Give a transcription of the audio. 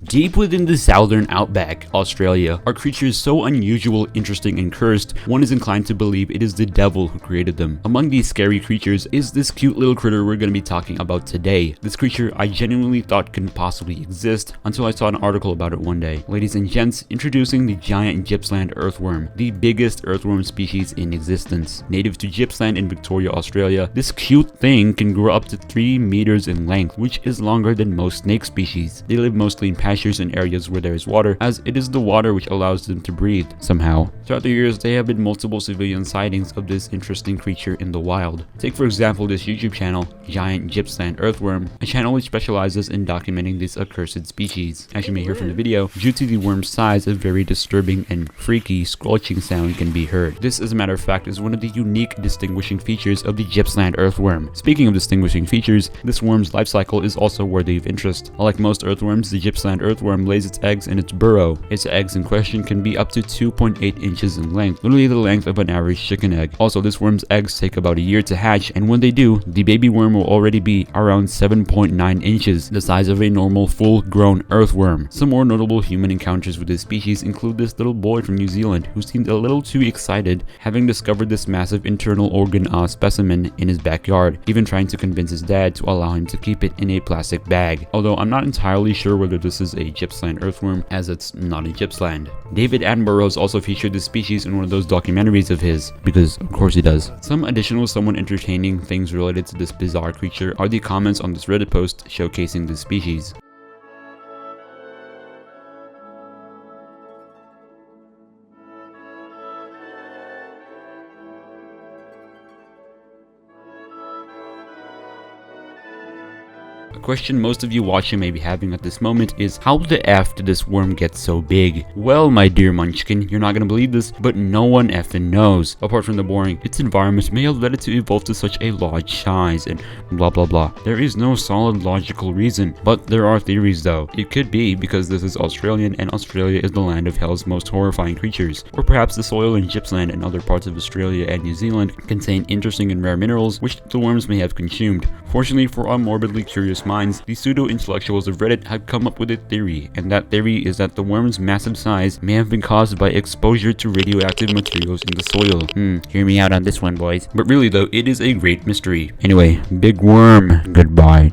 Deep within the southern outback, Australia, are creatures so unusual, interesting, and cursed, one is inclined to believe it is the devil who created them. Among these scary creatures is this cute little critter we're going to be talking about today. This creature I genuinely thought couldn't possibly exist until I saw an article about it one day. Ladies and gents, introducing the giant Gippsland earthworm, the biggest earthworm species in existence. Native to Gippsland in Victoria, Australia, this cute thing can grow up to 3 meters in length, which is longer than most snake species. They live mostly in pastures and areas where there is water, as it is the water which allows them to breathe, somehow. Throughout the years, there have been multiple civilian sightings of this interesting creature in the wild. Take for example this YouTube channel, Giant Gippsland Earthworm, a channel which specializes in documenting this accursed species. As you may hear from the video, due to the worm's size, a very disturbing and freaky squelching sound can be heard. This, as a matter of fact, is one of the unique distinguishing features of the Gippsland earthworm. Speaking of distinguishing features, this worm's life cycle is also worthy of interest. Unlike most earthworms, the Gippsland earthworm lays its eggs in its burrow. Its eggs in question can be up to 2.8 inches in length, literally the length of an average chicken egg. Also, this worm's eggs take about a year to hatch, and when they do, the baby worm will already be around 7.9 inches, the size of a normal full-grown earthworm. Some more notable human encounters with this species include this little boy from New Zealand who seemed a little too excited, having discovered this massive internal organ specimen in his backyard, even trying to convince his dad to allow him to keep it in a plastic bag. Although I'm not entirely sure whether this is a Gippsland earthworm, as it's not in Gippsland. David Attenborough's also featured this species in one of those documentaries of his, because of course he does. Some additional somewhat entertaining things related to this bizarre creature are the comments on this Reddit post showcasing this species. A question most of you watching may be having at this moment is, how the F did this worm get so big? Well, my dear munchkin, you're not gonna believe this, but no one effing knows. Apart from the boring, its environment may have led it to evolve to such a large size and blah blah blah. There is no solid logical reason, but there are theories though. It could be because this is Australian and Australia is the land of hell's most horrifying creatures. Or perhaps the soil in Gippsland and other parts of Australia and New Zealand contain interesting and rare minerals which the worms may have consumed. Fortunately for our morbidly curious minds, the pseudo-intellectuals of Reddit have come up with a theory, and that theory is that the worm's massive size may have been caused by exposure to radioactive materials in the soil. Hear me out on this one, boys. But really though, it is a great mystery. Anyway, big worm, goodbye.